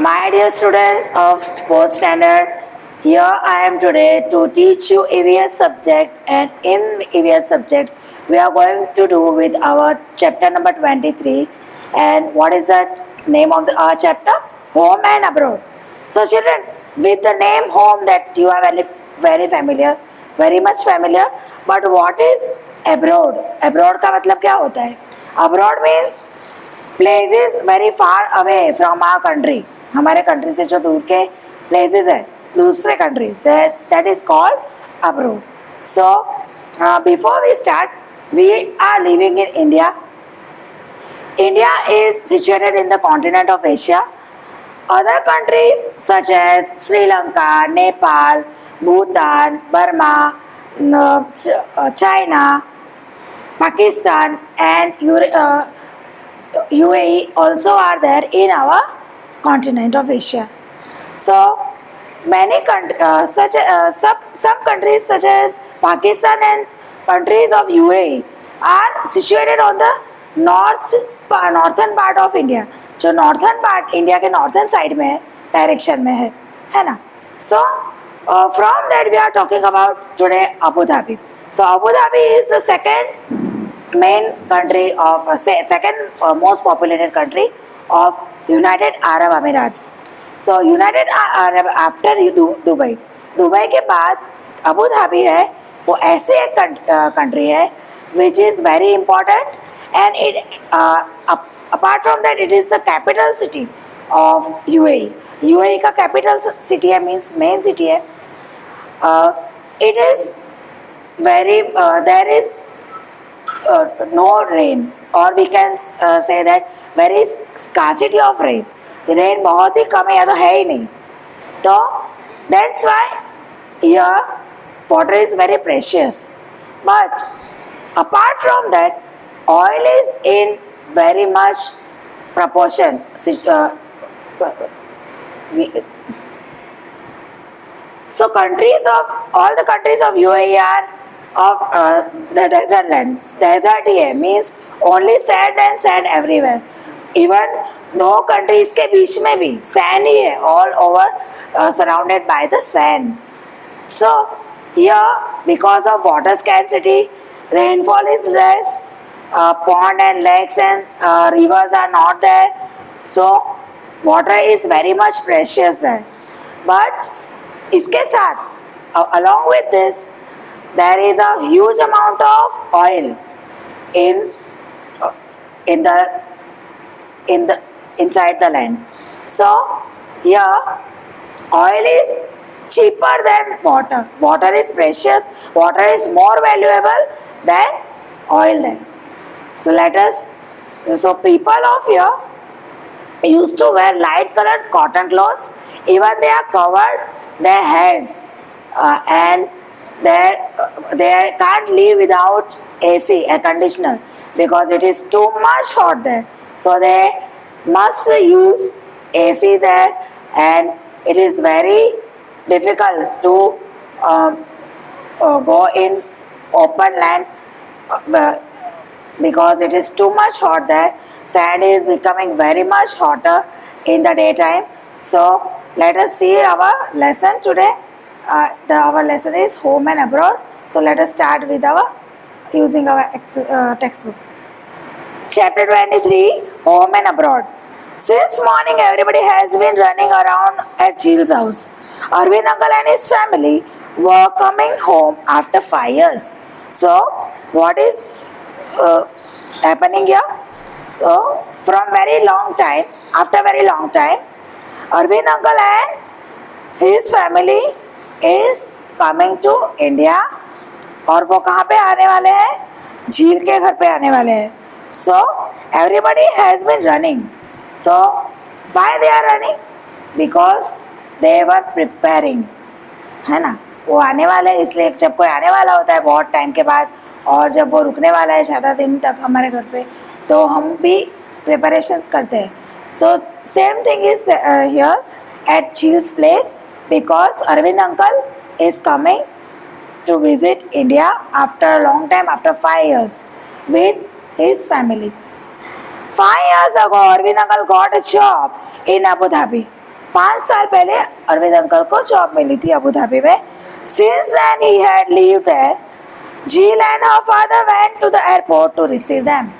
My dear students of fourth standard, here I am today to teach you EVS subject, and in EVS subject we are going to do with our chapter number 23. And what is the name of our chapter? Home and abroad. So children, with the name home that you are very familiar, very much familiar, but what is abroad? Abroad का मतलब क्या होता है? Abroad means places very far away from our country. हमारे country से जो दूर के प्लेसेस है दूसरे countries that is called abroad. So before we start we are living in India. India is situated in the continent of Asia. Other countries such as Sri Lanka, Nepal, Bhutan, Burma, China, Pakistan and UAE also are there in our continent of Asia. So many some countries such as Pakistan and countries of UAE are situated on the northern part of India. जो northern part India के northern side में है, direction में है ना. So from that we are talking about today Abu Dhabi. So Abu Dhabi is the second main country of second most populated country of United Arab Emirates. So United Arab after Dubai. Dubai के बाद Abu Dhabi है, वो ऐसे एक country है which is very important and it apart from that it is the capital city of UAE. UAE का capital city है, means main city है. It is very there is no rain, or we can say that there is scarcity of rain. Rain बहुत ही कम है या तो है ही नहीं. तो that's why here water is very precious. But apart from that, oil is in very much proportion. So countries of all the countries of UAE are of the desert lands. Desert here means only sand and sand everywhere. Even दो countries के बीच में भी sand ही है, all over surrounded by the sand. So here because of water scarcity rainfall is less, pond and lakes and rivers are not there, so water is very much precious there. But इसके साथ along with this there is a huge amount of oil in the inside the land. So here oil is cheaper than water. Water is precious. Water is more valuable than oil then. So people of here used to wear light colored cotton clothes. Even they are covered their heads and they can't live without AC, air conditioner, because it is too much hot there. So they must use AC there, and it is very difficult to go in open land because it is too much hot there. Sand is becoming very much hotter in the daytime. So let us see our lesson today. Our lesson is home and abroad. So let us start with using our textbook. Chapter 23, Home and Abroad. Since morning, everybody has been running around at Jill's house. Arvind uncle and his family were coming home after 5 years. So, what is happening here? So, from very long time, after very long time, Arvind uncle and his family is coming to India. और वो कहाँ पे आने वाले हैं? झील के घर पे आने वाले हैं. So everybody has been running. So why they are running? Because they were preparing, है ना. वो आने वाले इसलिए, जब कोई आने वाला होता है बहुत टाइम के बाद और जब वो रुकने वाला है 7 दिन तक हमारे घर पे, तो हम भी प्रिपरेशंस करते हैं. So same thing is here at Chill's place, because Arvind uncle is coming to visit India after a long time, after 5 years with his family. 5 years ago, Arvind uncle got a job in Abu Dhabi. 5 साल पहले Arvind uncle को job मिली थी Abu Dhabi में. Since then he had lived there. Jill and her father went to the airport to receive them.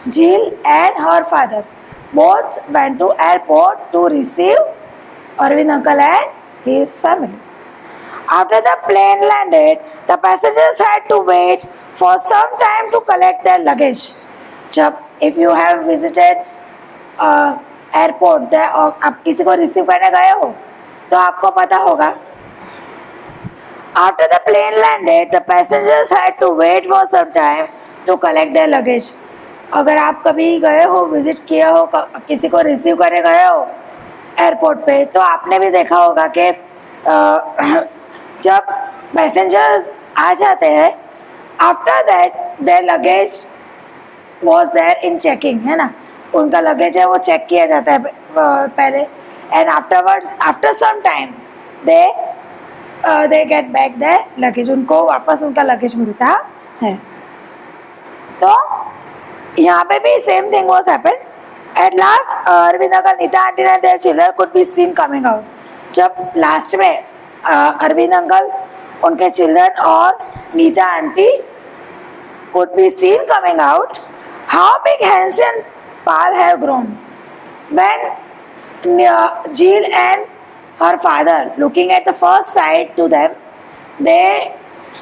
Jill and her father both went to airport to receive Arvind uncle and his family. After the plane landed, the passengers had to wait for some time to collect their luggage. जब if you have visited airport और आप किसी को receive करने गए हो तो आपको पता होगा. After the plane landed, the passengers had to wait for some time to collect their luggage. अगर आप कभी गए हो, विजिट किए हो, किसी को रिसीव करने गए हो एयरपोर्ट पे, तो आपने भी देखा होगा कि जब पैसेंजर्स आ जाते हैं, after that their luggage was there in checking, है ना, उनका लगेज है वो चेक किया जाता है पहले, and afterwards after some time they get back their luggage, उनको वापस उनका लगेज मिलता है. तो यहाँ पे भी same thing was happen. At last Arvind uncle, Nita aunty and their children could be seen coming out. जब लास्ट में अरविंद अंकल, उनके चिल्ड्रन और Nita aunty could be seen coming out. How big Hansi and Pal have grown. When Jill and her father looking at the first sight to them, they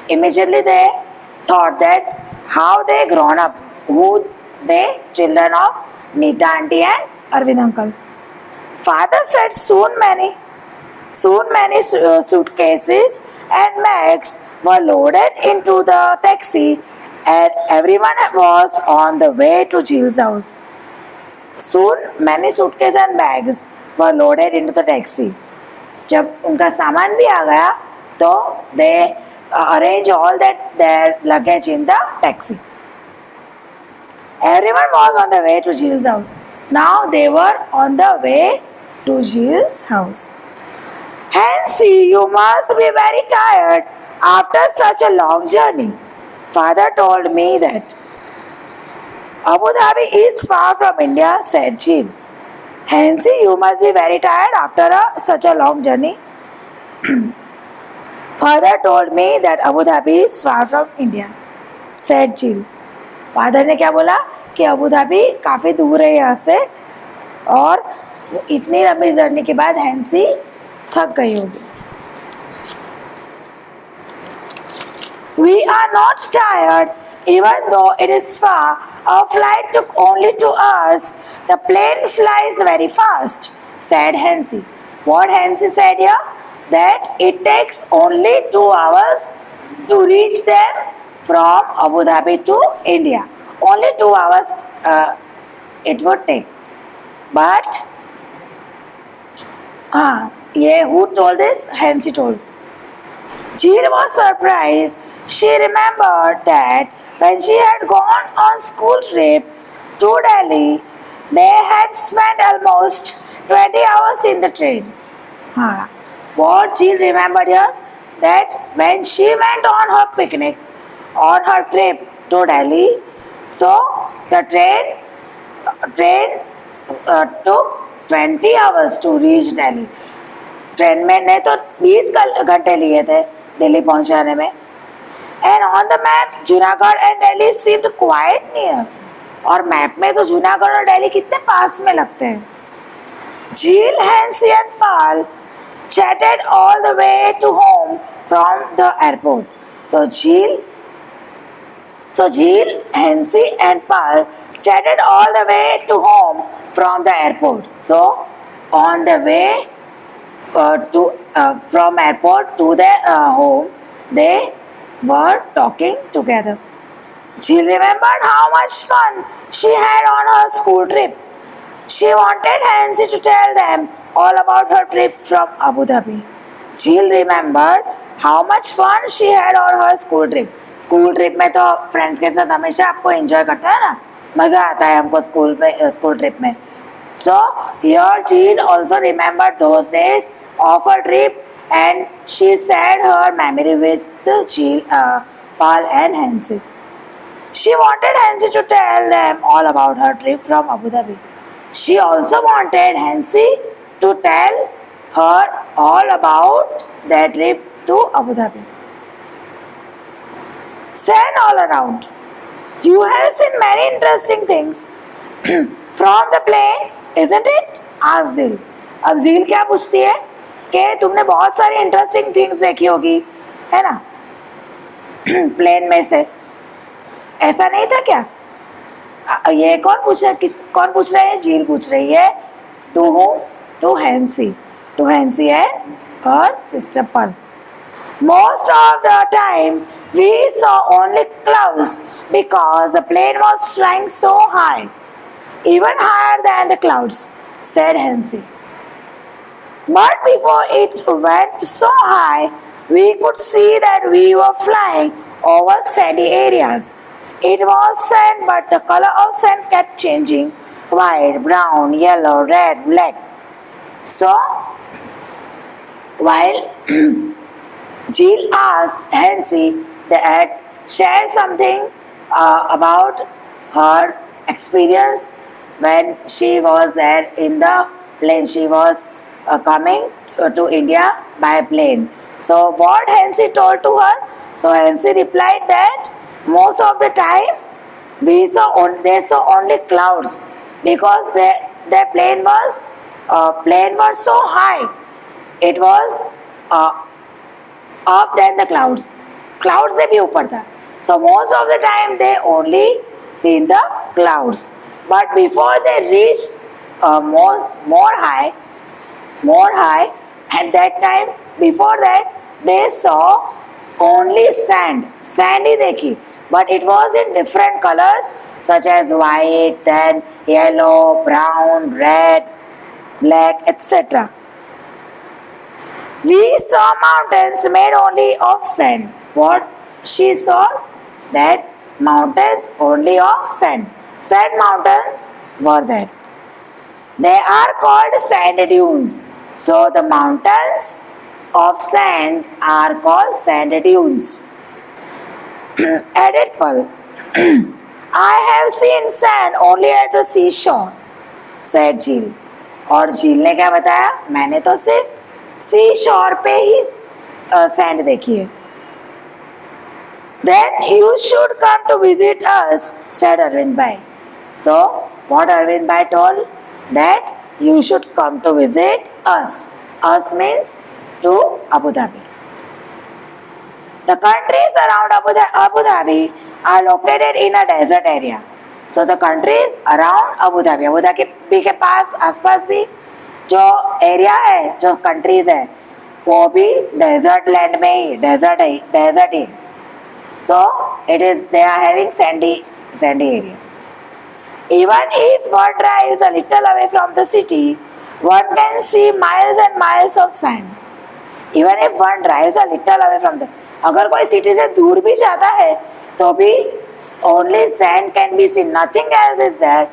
immediately thought that how they grown up, who they children of Nita auntie and Arvind uncle. Father said soon many suitcases and bags were loaded into the taxi and everyone was on the way to Jill's house. Soon many suitcases and bags were loaded into the taxi. जब उनका सामान भी आ गया तो they arranged all that their luggage in the taxi. Everyone was on the way to Jill's house. Now they were on the way to Jill's house. Hansi, you must be very tired after such a long journey. Father told me that. Abu Dhabi is far from India, said Jill. Hansi, you must be very tired after such a long journey. Father told me that Abu Dhabi is far from India, said Jill. Father ने क्या बोला कि Abu Dhabi काफ़ी दूर है यहाँ से, और इतनी लंबी जर्नी के बाद हैंसी थक गई होगी. We are not tired, even though it is far. Our flight took only 2 hours. The plane flies very fast, said Hansi. What Hansi said here? That it takes only 2 hours to reach them from Abu Dhabi to India. Only 2 hours it would take. But, who told this? Hansi told. Jill was surprised. She remembered that when she had gone on school trip to Delhi, they had spent almost 20 hours in the train. What Jill remembered here? That when she went on her picnic, on her trip to Delhi, so the train took 20 hours to reach Delhi. Train में ने तो 20 घंटे लिए थे दिल्ली पहुंचाने में. And on the map, Junagadh and Delhi seemed quite near. और map में तो जूनागढ़ और दिल्ली कितने पास में लगते हैं. Jill, Hansi and Pal chatted all the way to home from the airport. So Jill, Hansi and Pal chatted all the way to home from the airport. So on the way from airport to their home, they were talking together. Jill remembered how much fun she had on her school trip. She wanted Hansi to tell them all about her trip from Abu Dhabi. Jill remembered how much fun she had on her school trip. School trip में तो friends के साथ हमेशा आपको enjoy करता है ना, मज़ा आता है हमको स्कूल ट्रिप में. So here Jill also remembered those days of her trip, and she shared her memory with Jill, Pal and Hansi. She wanted Hansi to tell them all about her trip from Abu Dhabi. She also wanted Hansi to tell her all about their trip to Abu Dhabi. Sand all around. You have seen many interesting things from the plane, isn't it? Asked Zil. अब झील क्या पूछती है कि तुमने बहुत सारी interesting things देखी होगी, है ना, प्लेन में से. ऐसा नहीं था क्या? ये कौन पूछ रहा है? कौन पूछ रहा है? झील पूछ रही है. To whom? To Hansi. To Hansi and her sister Pearl. Most of the time we saw only clouds because the plane was flying so high, even higher than the clouds, said Hansi. But before it went so high, we could see that we were flying over sandy areas. It was sand, but the color of sand kept changing: white, brown, yellow, red, black. So, while Jill asked Hansi that share something about her experience when she was there in the plane. She was coming to India by plane. So what Hansi told to her? So Hansi replied that most of the time they saw only clouds because their plane was so high. It was up than the clouds. Clouds से भी ऊपर था. So most of the time they only seen the clouds. But before they reached more high, at that time, before that they saw only sand. Sand ही देखी. But it was in different colors such as white, then yellow, brown, red, black, etc. We saw mountains made only of sand. What she saw? That mountains only of sand. Sand mountains were there. They are called sand dunes. So the mountains of sand are called sand dunes. Added Pearl. I have seen sand only at the seashore, said Jill. और झील ने क्या बताया? मैंने तो सिर्फ सी शोर पे ही सैंड देखी है. Then you should come to visit us, said Arvind Bhai. So what Arvind Bhai told? That you should come to visit us. Us means to Abu Dhabi. The countries around Abu Dhabi are located in a desert area. So the countries around Abu Dhabi के पास आसपास भी जो area है, जो countries है, वो भी desert land में ही डेजर्ट ही. So it is they are having sandy area. Even if one drives a little away from the city, one can see miles and miles of sand. Even if one drives a little away from the, अगर कोई city से दूर भी जाता है तो भी only sand can be seen. Nothing else is there.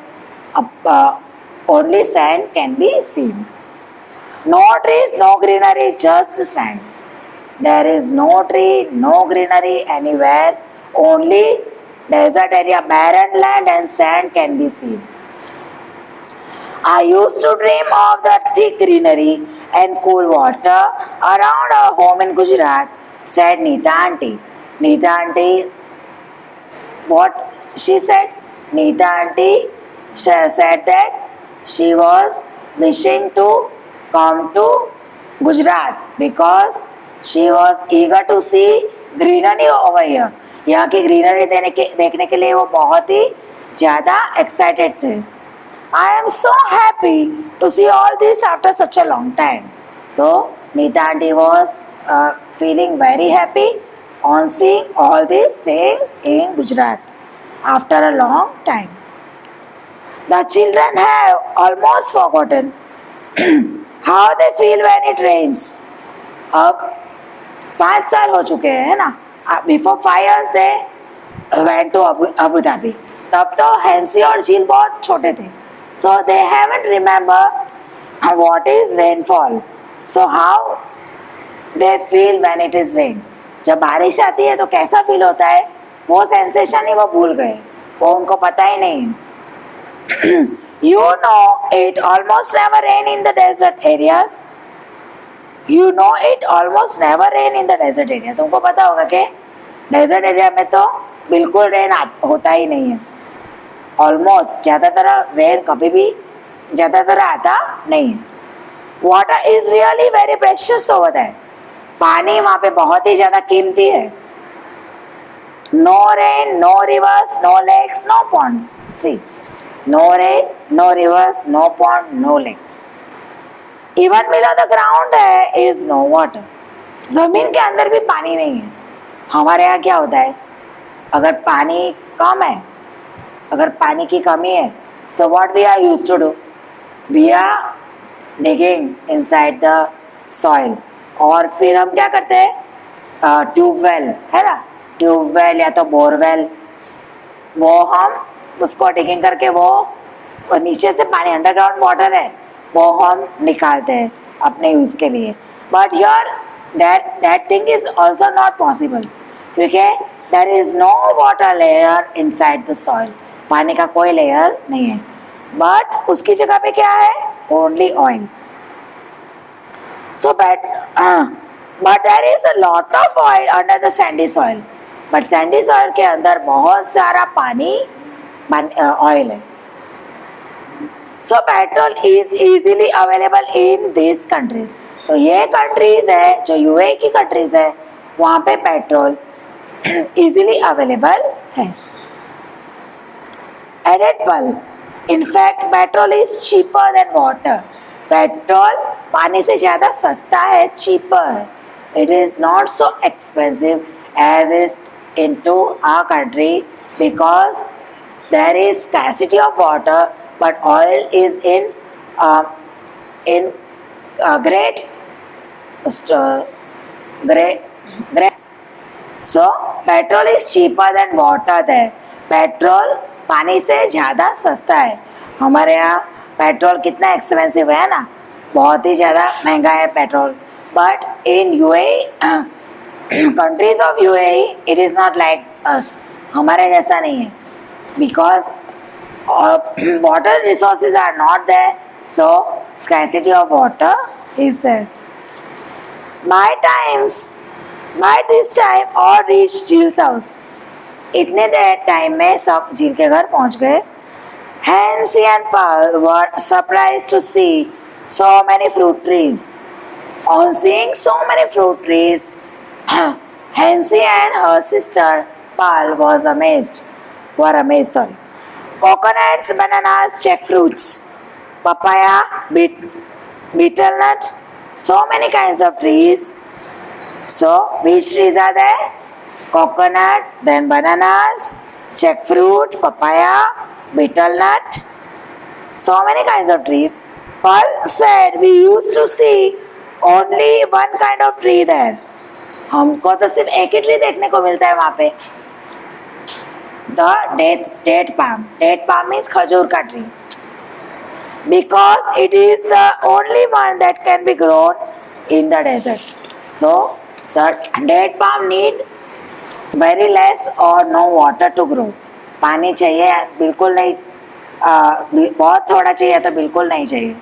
Only sand can be seen. No trees, no greenery, just sand. There is no tree, no greenery anywhere. Only desert area, barren land and sand can be seen. I used to dream of the thick greenery and cool water around our home in Gujarat, said Neeta auntie. Neeta auntie, what she said? Neeta auntie said that she was wishing to come to Gujarat because she was eager to see greenery over here. यहाँ की greenery देखने के लिए वो बहुत ही ज़्यादा excited थे. I am so happy to see all this after such a long time. So Neeta auntie was feeling very happy on seeing all these things in Gujarat after a long time. The children have almost forgotten how they feel when it rains. अब 5 साल हो चुके हैं, है ना? Before 5 years they went to Abu Dhabi. तब तो Hansi और झील बहुत छोटे थे. So they haven't remember what is rainfall. So how they feel when it is rain. जब बारिश आती है तो कैसा फील होता है, वो सेंसेशन ही वो भूल गए, वो उनको पता ही नहीं. You know, it almost never rain in the desert areas. You know it almost never rain in the desert area. तुमको पता होगा कि डेजर्ट एरिया में तो बिल्कुल रेन होता ही नहीं है. ऑलमोस्ट ज़्यादातर रेन कभी भी ज़्यादातर आता नहीं है. Water is really very precious over that. पानी वहाँ पे बहुत ही ज़्यादा कीमती है. No rain, no rivers, no lakes, no ponds. See, no rain, no rivers, no pond, no lakes. Even below the ground है इज नो वाटर. जमीन के अंदर भी पानी नहीं है. हमारे यहाँ क्या होता है, अगर पानी कम है, अगर पानी की कमी है, so what we are used to do, we are digging inside the soil. और फिर हम क्या करते हैं, ट्यूबवेल है ना, ट्यूबवेल या तो बोरवेल, वो हम उसको डिगिंग करके वो नीचे से पानी, अंडरग्राउंड वाटर है, वो हम निकालते हैं अपने यूज़ के लिए. But here that thing is also not possible, क्योंकि there is no water layer inside the soil. पानी का कोई लेयर नहीं है. बट उसकी जगह पे क्या है, only oil. So but there is a lot of oil under the sandy soil. But sandy soil के अंदर बहुत सारा पानी ऑयल है. So petrol is easily available in this countries. तो ये कंट्रीज है जो यूए की कंट्रीज है, वहाँ पे पेट्रोल इजीली अवेलेबल है. Added pull, in fact petrol is cheaper than water. Petrol पानी से ज़्यादा सस्ता है, चीपर है. It is not so expensive as is in to our country, because there is scarcity of water, but oil is in great. So petrol is cheaper than water there. Petrol पानी से ज़्यादा सस्ता है. हमारे यहाँ petrol कितना expensive है ना, बहुत ही ज़्यादा महंगा है petrol. But in UAE, countries of UAE, it is not like us. हमारे जैसा नहीं है, because water resources are not there, so scarcity of water is there. By this time all reached Jill's house. इतने देर time में सब झील के घर पहुंच गए. Hansi and Paul were surprised to see so many fruit trees. On seeing so many fruit trees, Hansi and her sister Paul were amazed. Coconuts, bananas, jackfruits, papaya, betel nut, so many kinds of trees. So which trees are there? Coconut, then bananas, jackfruit, papaya, betel nut, so many kinds of trees. Paul said we used to see only one kind of tree there. हमको तो सिर्फ एक ही tree देखने को मिलता है वहाँ पे. The date palm. Date palm means खजूर का tree. Because it is the only one that can be grown in the desert. So the date palm need very less or no water to grow. पानी चाहिए बिल्कुल नहीं, बहुत थोड़ा चाहिए तो बिल्कुल नहीं चाहिए.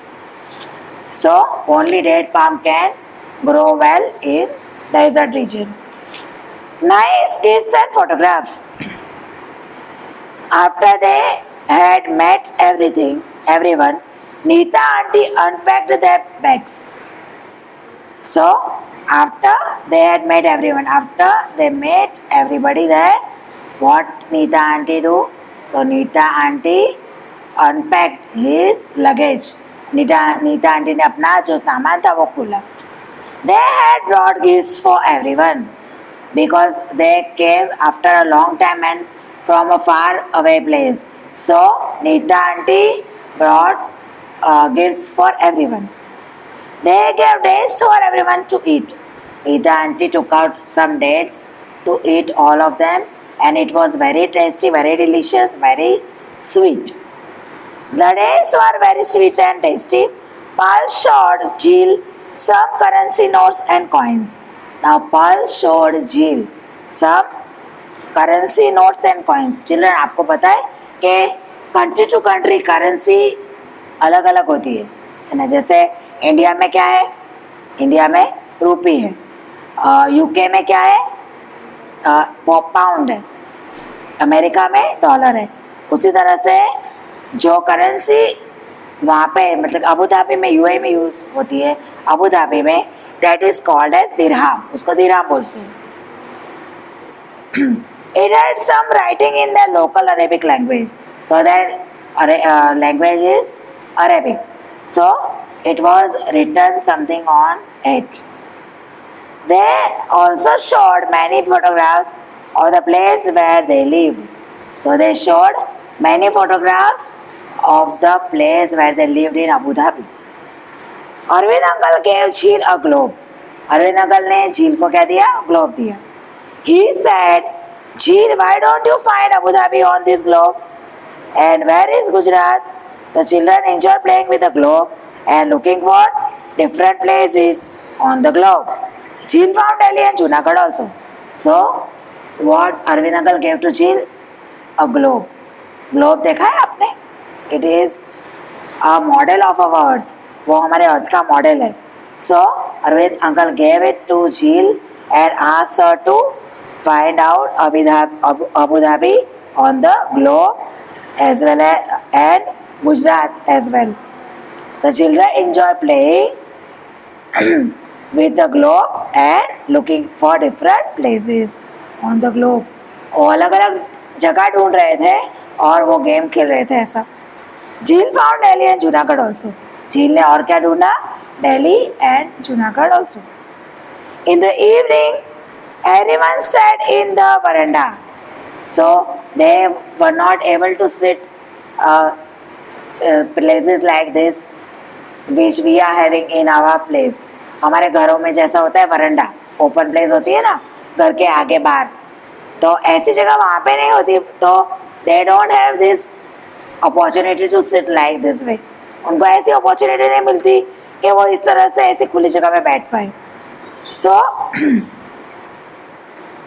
So only date palm can grow well in desert region. Nice gifts and photographs. After they had met everyone, Neeta auntie unpacked their bags. So after they had met everyone, after they met everybody there, what Neeta auntie do? So Neeta auntie unpacked his luggage. Neeta auntie ने अपना जो सामान था वो खोला. They had brought gifts for everyone because they came after a long time and from a far away place. So Neeta auntie brought gifts for everyone. They gave dates for everyone to eat. Neeta auntie took out some dates to eat all of them, and it was very tasty, very delicious, very sweet. The dates were very sweet and tasty. Paul showed Jill some currency notes and coins. Now Paul showed Jill some currency notes and coins. Children, आपको पता है कि country to country currency अलग अलग होती है ना. जैसे इंडिया में क्या है, इंडिया में रूपी है, यूके में क्या है, पाउंड है, अमेरिका में डॉलर है। उसी तरह से जो करेंसी वहाँ पे मतलब अबू धाबी में, यूएई में यूज़ होती है, अबू धाबी में, दैट इज कॉल्ड एज दिरहाम, उसको दिरहाम बोलते हैं। It had some writing in the local Arabic language, so that language is Arabic, so it was written something on it. They also showed many photographs of the place where they lived. So they showed many photographs of the place where they lived in Abu Dhabi. Arvind uncle gave Jheel a globe. Arvind uncle ने झील को क्या दिया? Globe दिया. He said, Jheel, why don't you find Abu Dhabi on this globe? And where is Gujarat? The children enjoy playing with the globe and looking for different places on the globe. Jheel found Delhi and Junagadh also. So, what Arvind uncle gave to Jheel? A globe. Globe देखा है आपने? It is a model of our earth. वो हमारे अर्थ का model है. So, Arvind uncle gave it to Jheel and asked her to find out Abu Dhabi on the globe as well as and Gujarat as well. The children enjoy playing with the globe and looking for different places on the globe. वो अलग अलग जगह ढूंढ रहे थे और वो game खेल रहे थे ऐसा. झील found Delhi and Junagadh also. झील ने और क्या ढूंढा? Delhi and Junagadh also. In the evening, everyone sat in the veranda. So they were not able to sit places like this which we are having in our place. हमारे घरों में जैसा होता है वरंडा, ओपन प्लेस होती है ना, घर के आगे बाहर, तो ऐसी जगह वहाँ पे नहीं होती. तो they don't have this opportunity to sit like this way. उनको ऐसी अपॉर्चुनिटी नहीं मिलती कि वो इस तरह से ऐसी खुली जगह में बैठ पाए. So,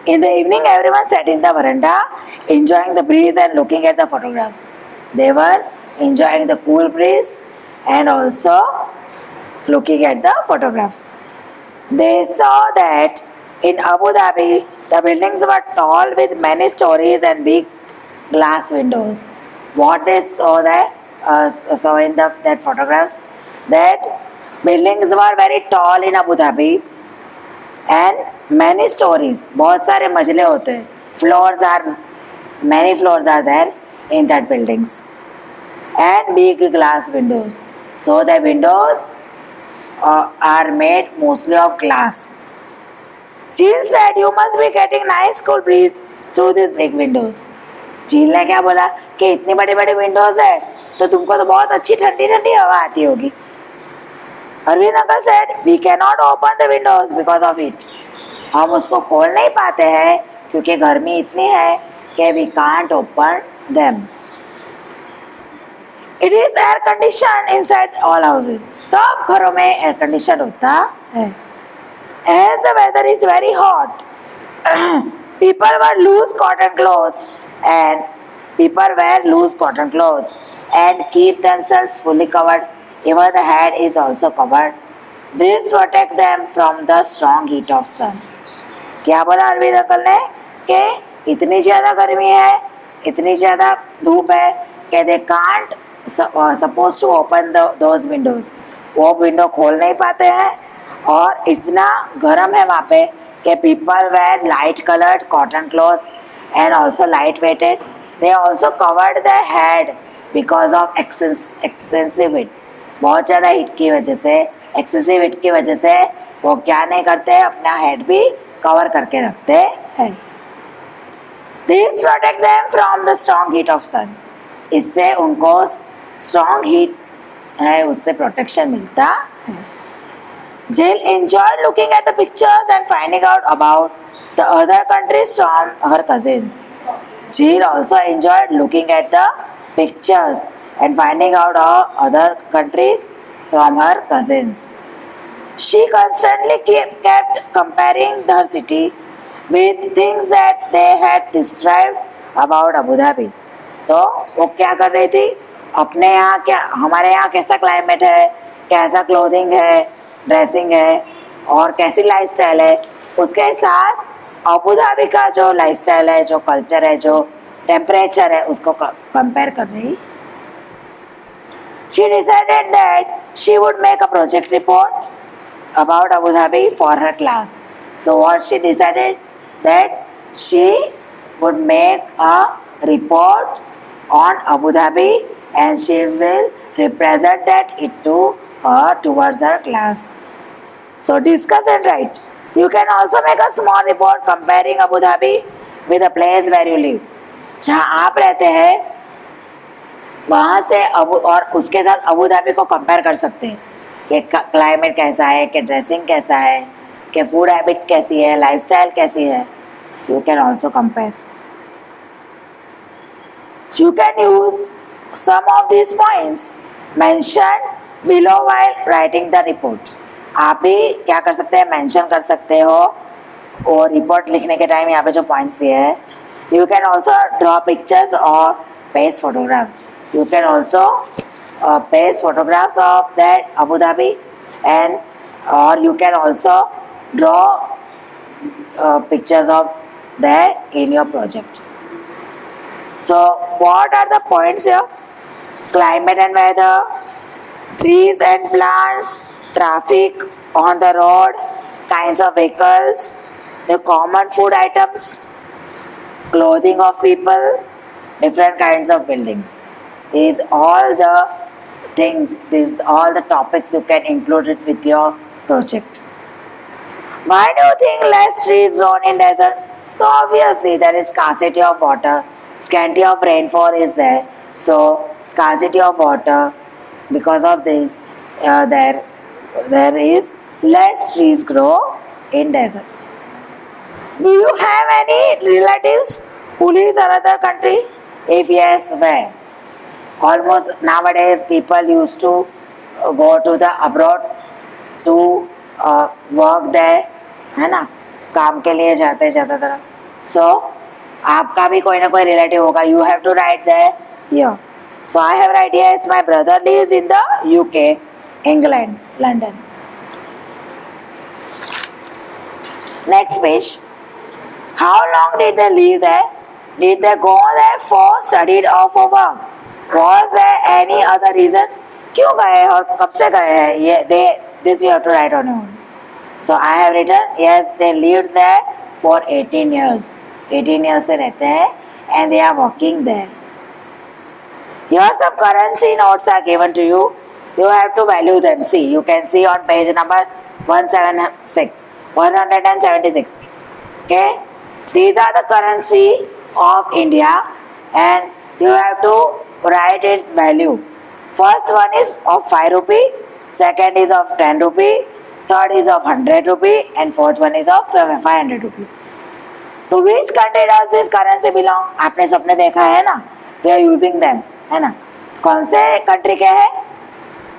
in the evening, everyone sat in the veranda, enjoying the breeze and looking at the photographs. They were enjoying the cool breeze and also looking at the photographs. They saw that in Abu Dhabi, the buildings were tall with many stories and big glass windows. What they saw there, saw in that photographs, that buildings were very tall in Abu Dhabi. And many stories, बहुत सारे मंजिले होते हैं. Many floors are there in that buildings. And big glass windows. So the windows are made mostly of glass. Jheel said, you must be getting nice cool breeze through these big windows. झील ने क्या बोला कि इतनी बड़ी बड़ी Windows है तो तुमको तो बहुत अच्छी ठंडी ठंडी हवा आती होगी. Arvind uncle said, we cannot open the windows because of it. हम उसको खोल नहीं पाते हैं क्योंकि गर्मी इतनी है कि we can't open them. It is air conditioned inside all houses. सब घरों में air condition होता है. As the weather is very hot, people wear loose cotton clothes and keep themselves fully covered. Even the head is also covered. This protect them from the strong heat of sun. क्या बोला Arvind uncle ने कि इतनी ज़्यादा गर्मी है, इतनी ज़्यादा धूप है कि they can't supposed to open those windows. वो विंडो खोल नहीं पाते हैं और इतना गर्म है वहाँ पे कि people wear light colored cotton clothes and also light weighted. They also covered their head because of excessive heat. बहुत ज़्यादा हीट की वजह से, एक्सेसिव हीट की वजह से वो क्या नहीं करते, अपना हेड भी कवर करके रखते हैं. This protect them from the strong heat of sun. इससे उनको स्ट्रॉन्ग हीट है उससे प्रोटेक्शन मिलता है. Jheel enjoyed looking at the pictures and finding out about the other countries from her cousins. Jheel also enjoyed looking at the pictures and finding out other countries from her cousins. She constantly kept comparing her city with things that they had described about Abu Dhabi. तो वो क्या कर रही थी, हमारे यहाँ कैसा climate है, कैसा क्लोथिंग है, ड्रेसिंग है, और कैसी लाइफस्टाइल है, उसके साथ अबू धाबी का जो लाइफस्टाइल है, जो कल्चर है, जो टेम्परेचर है, उसको कंपेयर कर रही. She decided that she would make a project report about Abu Dhabi for her class. So what she decided, that she would make a report on Abu Dhabi and she will represent that it to her towards her class. So discuss and write. You can also make a small report comparing Abu Dhabi with the place where you live. जहाँ आप रहते हैं वहाँ से और उसके साथ Abu Dhabi को कंपेयर कर सकते हैं कि क्लाइमेट कैसा है, कि ड्रेसिंग कैसा है, कि फूड हैबिट्स कैसी है, लाइफस्टाइल कैसी है. You can also compare. You can use some of this points mention below while writing the report. आप भी क्या कर सकते हैं, मेंशन कर सकते हो और रिपोर्ट लिखने के टाइम यहाँ पे जो पॉइंट्स दिए हैं. You can also draw pictures और paste photographs. You can also paste photographs of that Abu Dhabi, and or you can also draw pictures of that in your project. So what are the points here? Climate and weather, trees and plants, traffic on the road, kinds of vehicles, the common food items, clothing of people, different kinds of buildings. These all the things, these all the topics you can include it with your project. Why do you think less trees grown in desert? So obviously there is scarcity of water, scarcity of rainfall is there. So scarcity of water, because of this, there is less trees grow in deserts. Do you have any relatives who lives another country? If yes, where? Almost nowadays people used to go to the abroad to work there, है ना, काम के लिए जाते हैं ज़्यादातर. So आपका भी कोई ना कोई रिलेटिव होगा. You have to write there here. So I have write here, my brother lives in the UK, England, London. Next page. How long did they live there? Did they go there for study or for work? Was there any other reason? क्यों गए और कब से गए हैं? ये this you have to write on your own. So I have written, yes, they lived there for 18 years. 18 years से रहते हैं and they are working there. Here some currency notes are given to you. You have to value them. See, you can see on page number 176, 176. Okay, these are the currency of India and you have to write its value. First one is of 5 rupee, second is of 10 rupee, third is of 100 rupee and fourth one is of 500 rupee. To which country does this currency belong? आपने सबने देखा है ना, we are using them, है ना. कौन से country के हैं?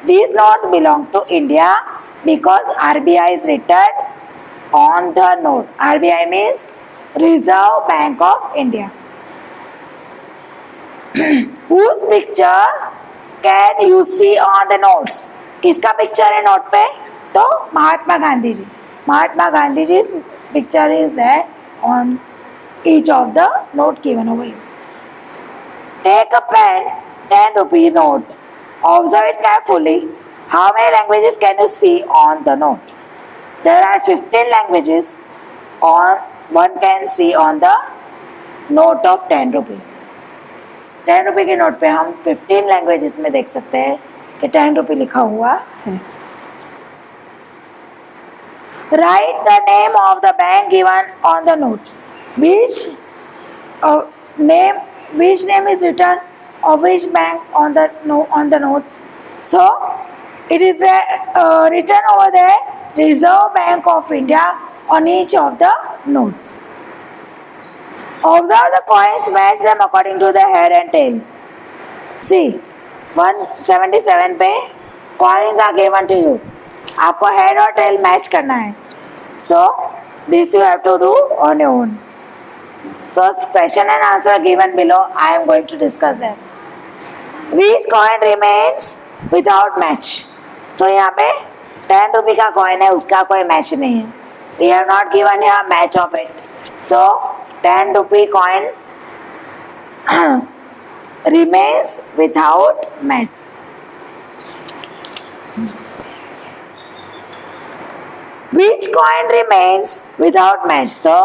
These notes belong to India because RBI is written on the note. RBI means Reserve Bank of India. Whose picture can you see on the notes? किसका picture है note पे? तो Mahatma Gandhi ji. Mahatma Gandhi ji picture is there on each of the note given over here. Take a pen, 10 rupee note. Observe it carefully. How many languages can you see on the note? There are 15 languages one can see on the note of 10 rupee. 10 रुपये के note पे हम 15 languages में देख सकते हैं कि 10 रुपये लिखा हुआ है. Write the name of the bank given on the note. Which name is written of which bank on the notes? So it is written over there, Reserve Bank of India on each of the notes. Observe the coins, match them according to the head and tail. See, 177 पे coins are given to you. आपको head और tail match करना है. So this you have to do on your own. So question and answer given below. I am going to discuss that. Which coin remains without match? So यहाँ पे ₹10 का coin है, उसका कोई match नहीं है. We have not given a match of it. So ₹10 coin remains without match. Which coin remains without match? So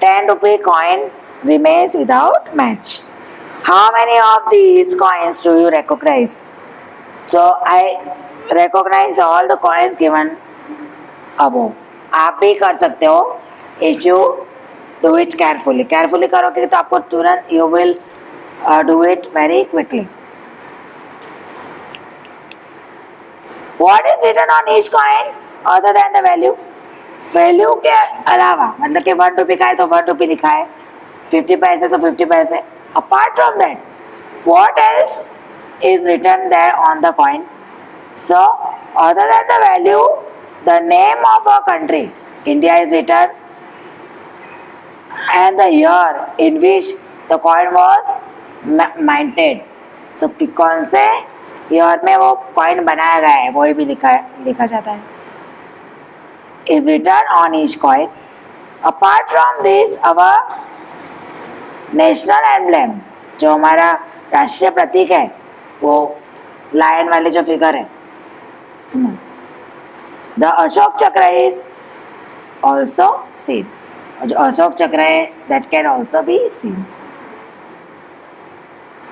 ₹10 coin remains without match. How many of these coins do you recognize? So I recognize all the coins given above. आप भी कर सकते हो if you do it carefully. Carefully करोगे तो आपको तुरंत you will do it very quickly. What is written on each coin other than the value? Value के अलावा, मतलब कि ₹1 का है तो ₹1 लिखा है, 50 पैसे तो 50 पैसे. Apart from that what else is written there on the coin? So other than the value, the name of a country, India, is written, and the year in which the coin was minted. So कौन से year में वो coin बनाया गया है वही भी लिखा जाता है. Is written on each coin. Apart from this, our national emblem, जो हमारा राष्ट्रीय प्रतीक है, वो लायन वाले जो फिगर है, the अशोक चक्र is also seen. जो अशोक चक्र है, that can also be seen.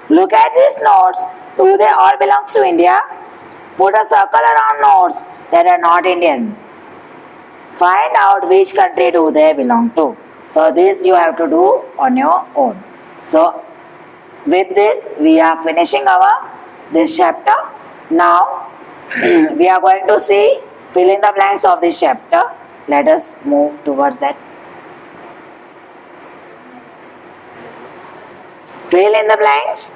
Look at these notes. Do they all belong to India? Put a circle around notes that are not Indian. Find out which country do they belong to. So this you have to do on your own. So with this we are finishing our this chapter. Now we are going to see fill in the blanks of this chapter. Let us move towards that. Fill in the blanks.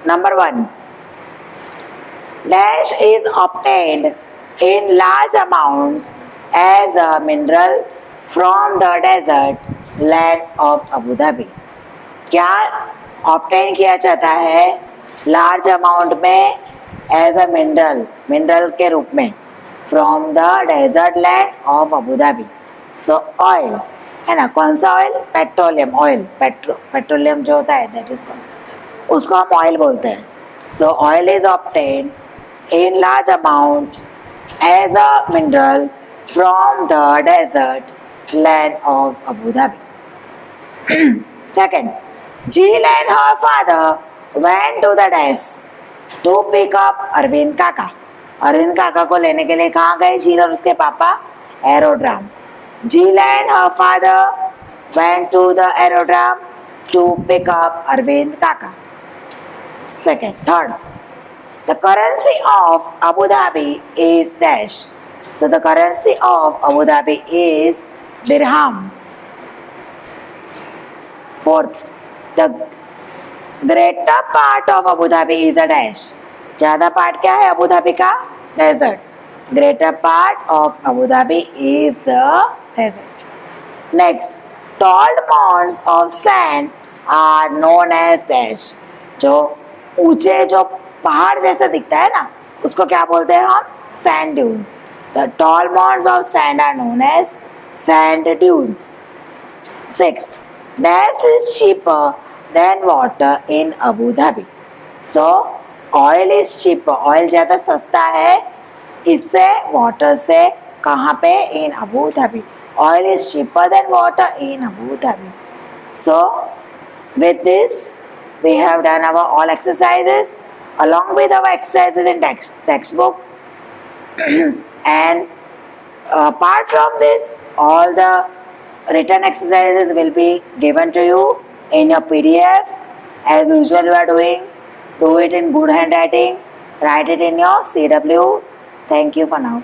Number 1. Dash is obtained in large amounts as a mineral from the desert land of Abu Dhabi. क्या obtain किया जाता है large amount में as a mineral के रूप में from the desert land of Abu Dhabi. So oil है ना, कौन सा ऑयल? Petroleum oil. पेट्रोलियम जो होता है दैट इज उसको हम ऑयल बोलते हैं. So oil is obtain in large amount as a mineral from the desert land of Abu Dhabi. Second, Jill and her father went to the desk to pick up Arvind kaka. Arvind काका को लेने के लिए कहाँ गए झील और उसके पापा? Aerodrome. Jill and her father went to the aerodrome to pick up Arvind kaka. Second, third, the currency of Abu Dhabi is dash. So the currency of Abu Dhabi is dirham. Fourth, the greater part of Abu Dhabi is a dash. ज़्यादा part क्या है Abu Dhabi का? Desert. Greater part of Abu Dhabi is the desert. Next, tall mounds of sand are known as dash. जो ऊंचे जो पहाड़ जैसा दिखता है ना, उसको क्या बोलते हैं हम? Sand dunes. The tall mounds of sand are known as sand dunes. Sixth, gas is cheaper than water in Abu Dhabi. So, oil is cheaper. Oil ज़्यादा सस्ता है इससे water से कहाँ पे? In Abu Dhabi. Oil is cheaper than water in Abu Dhabi. So, with this, we have done our all exercises along with our exercises in textbook. And apart from this, all the written exercises will be given to you in your PDF. As usual you are doing, do it in good handwriting, write it in your CW. Thank you for now.